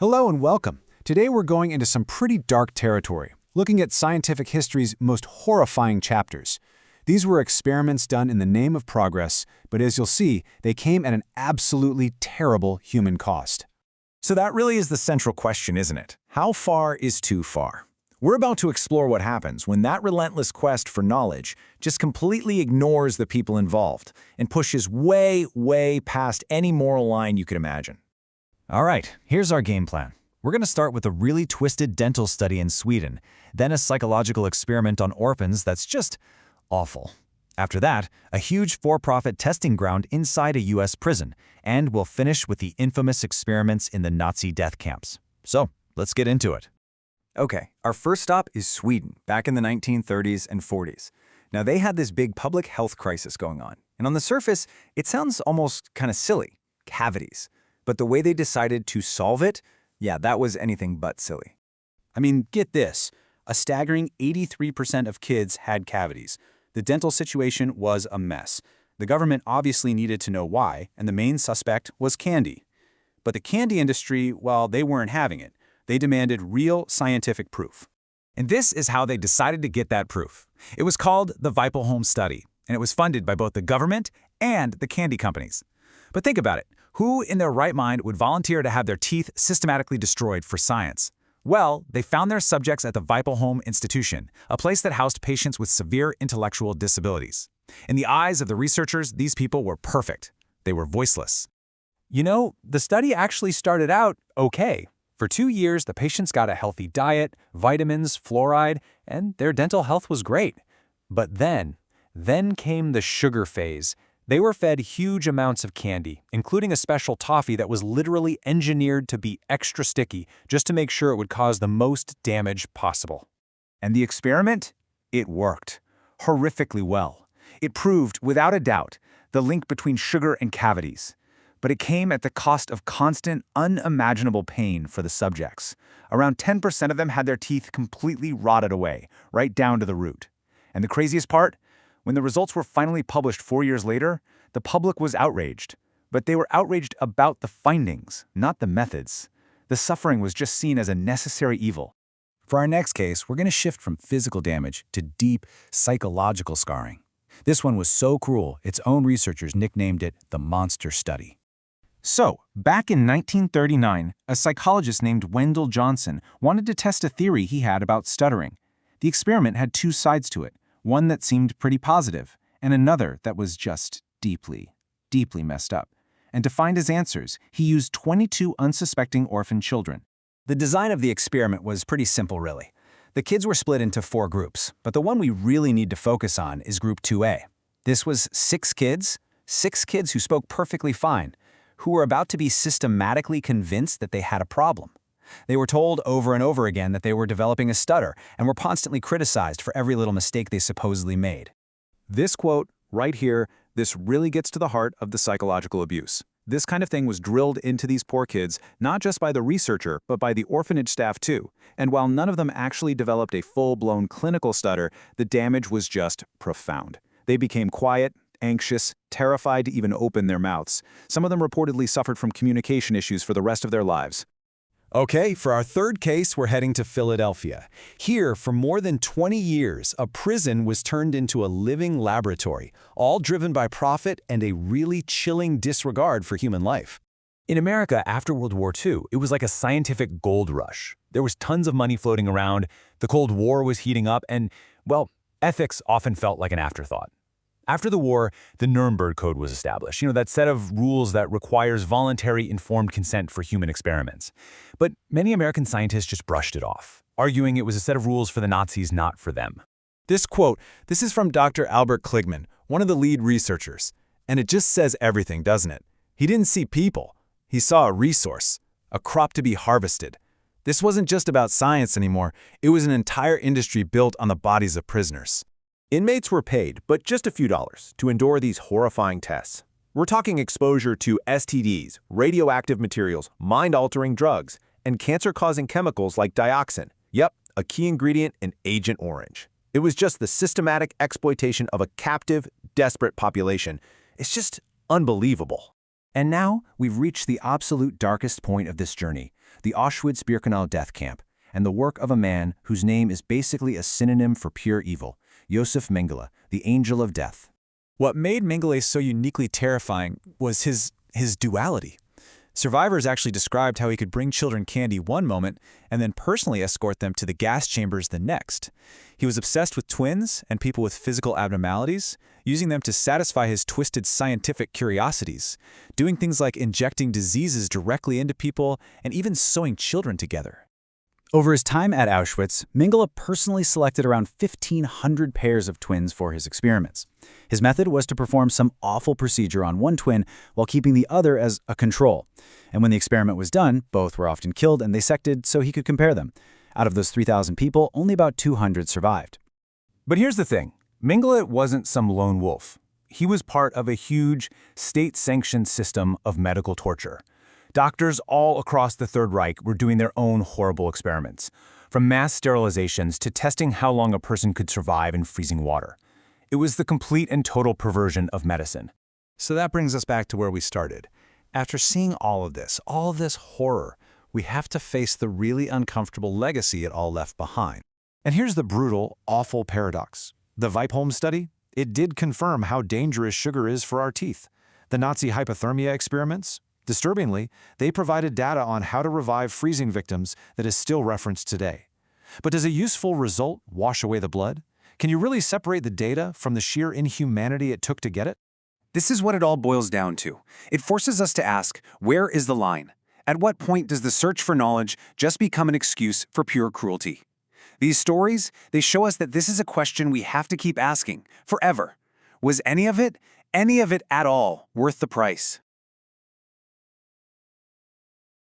Hello and welcome. Today we're going into some pretty dark territory, looking at scientific history's most horrifying chapters. These were experiments done in the name of progress, but as you'll see, they came at an absolutely terrible human cost. So that really is the central question, isn't it? How far is too far? We're about to explore what happens when that relentless quest for knowledge just completely ignores the people involved and pushes way, way past any moral line you could imagine. All right, here's our game plan. We're going to start with a really twisted dental study in Sweden, then a psychological experiment on orphans that's just awful. After that, a huge for-profit testing ground inside a US prison, and we'll finish with the infamous experiments in the Nazi death camps. So, let's get into it. Okay, our first stop is Sweden, back in the 1930s and 40s. Now, they had this big public health crisis going on, and on the surface, it sounds almost kind of silly, cavities. But the way they decided to solve it, yeah, that was anything but silly. I mean, get this. A staggering 83% of kids had cavities. The dental situation was a mess. The government obviously needed to know why, and the main suspect was candy. But the candy industry, well, they weren't having it. They demanded real scientific proof. And this is how they decided to get that proof. It was called the Vipeholm Study, and it was funded by both the government and the candy companies. But think about it. Who in their right mind would volunteer to have their teeth systematically destroyed for science? Well, they found their subjects at the Vipeholm Institution, a place that housed patients with severe intellectual disabilities. In the eyes of the researchers, these people were perfect. They were voiceless. You know, the study actually started out okay. For 2 years, the patients got a healthy diet, vitamins, fluoride, and their dental health was great. But then came the sugar phase. They were fed huge amounts of candy, including a special toffee that was literally engineered to be extra sticky just to make sure it would cause the most damage possible. And the experiment? It worked. Horrifically well. It proved, without a doubt, the link between sugar and cavities. But it came at the cost of constant, unimaginable pain for the subjects. Around 10% of them had their teeth completely rotted away, right down to the root. And the craziest part? When the results were finally published 4 years later, the public was outraged. But they were outraged about the findings, not the methods. The suffering was just seen as a necessary evil. For our next case, we're going to shift from physical damage to deep psychological scarring. This one was so cruel, its own researchers nicknamed it the Monster Study. So, back in 1939, a psychologist named Wendell Johnson wanted to test a theory he had about stuttering. The experiment had two sides to it, one that seemed pretty positive, and another that was just deeply, deeply messed up. And to find his answers, he used 22 unsuspecting orphan children. The design of the experiment was pretty simple, really. The kids were split into 4 groups, but the one we really need to focus on is Group 2A. This was 6 kids who spoke perfectly fine, who were about to be systematically convinced that they had a problem. They were told over and over again that they were developing a stutter and were constantly criticized for every little mistake they supposedly made. This quote right here, this really gets to the heart of the psychological abuse. This kind of thing was drilled into these poor kids, not just by the researcher, but by the orphanage staff too. And while none of them actually developed a full-blown clinical stutter, the damage was just profound. They became quiet, anxious, terrified to even open their mouths. Some of them reportedly suffered from communication issues for the rest of their lives. Okay, for our third case, we're heading to Philadelphia. Here, for more than 20 years, a prison was turned into a living laboratory, all driven by profit and a really chilling disregard for human life. In America, after World War II, it was like a scientific gold rush. There was tons of money floating around, the Cold War was heating up, and, well, ethics often felt like an afterthought. After the war, the Nuremberg Code was established, that set of rules that requires voluntary informed consent for human experiments. But many American scientists just brushed it off, arguing it was a set of rules for the Nazis, not for them. This quote, this is from Dr. Albert Kligman, one of the lead researchers. And it just says everything, doesn't it? He didn't see people. He saw a resource, a crop to be harvested. This wasn't just about science anymore. It was an entire industry built on the bodies of prisoners. Inmates were paid, but just a few dollars, to endure these horrifying tests. We're talking exposure to STDs, radioactive materials, mind-altering drugs, and cancer-causing chemicals like dioxin. Yep, a key ingredient in Agent Orange. It was just the systematic exploitation of a captive, desperate population. It's just unbelievable. And now, we've reached the absolute darkest point of this journey, the Auschwitz-Birkenau death camp, and the work of a man whose name is basically a synonym for pure evil, Josef Mengele, the angel of death. What made Mengele so uniquely terrifying was his duality. Survivors actually described how he could bring children candy one moment and then personally escort them to the gas chambers the next. He was obsessed with twins and people with physical abnormalities, using them to satisfy his twisted scientific curiosities, doing things like injecting diseases directly into people and even sewing children together. Over his time at Auschwitz, Mengele personally selected around 1,500 pairs of twins for his experiments. His method was to perform some awful procedure on one twin while keeping the other as a control. And when the experiment was done, both were often killed and dissected so he could compare them. Out of those 3,000 people, only about 200 survived. But here's the thing. Mengele wasn't some lone wolf. He was part of a huge, state-sanctioned system of medical torture. Doctors all across the Third Reich were doing their own horrible experiments, from mass sterilizations to testing how long a person could survive in freezing water. It was the complete and total perversion of medicine. So that brings us back to where we started. After seeing all this horror, we have to face the really uncomfortable legacy it all left behind. And here's the brutal, awful paradox. The Vipholm study, it did confirm how dangerous sugar is for our teeth. The Nazi hypothermia experiments, disturbingly, they provided data on how to revive freezing victims that is still referenced today. But does a useful result wash away the blood? Can you really separate the data from the sheer inhumanity it took to get it? This is what it all boils down to. It forces us to ask, where is the line? At what point does the search for knowledge just become an excuse for pure cruelty? These stories, they show us that this is a question we have to keep asking, forever. Was any of it at all, worth the price?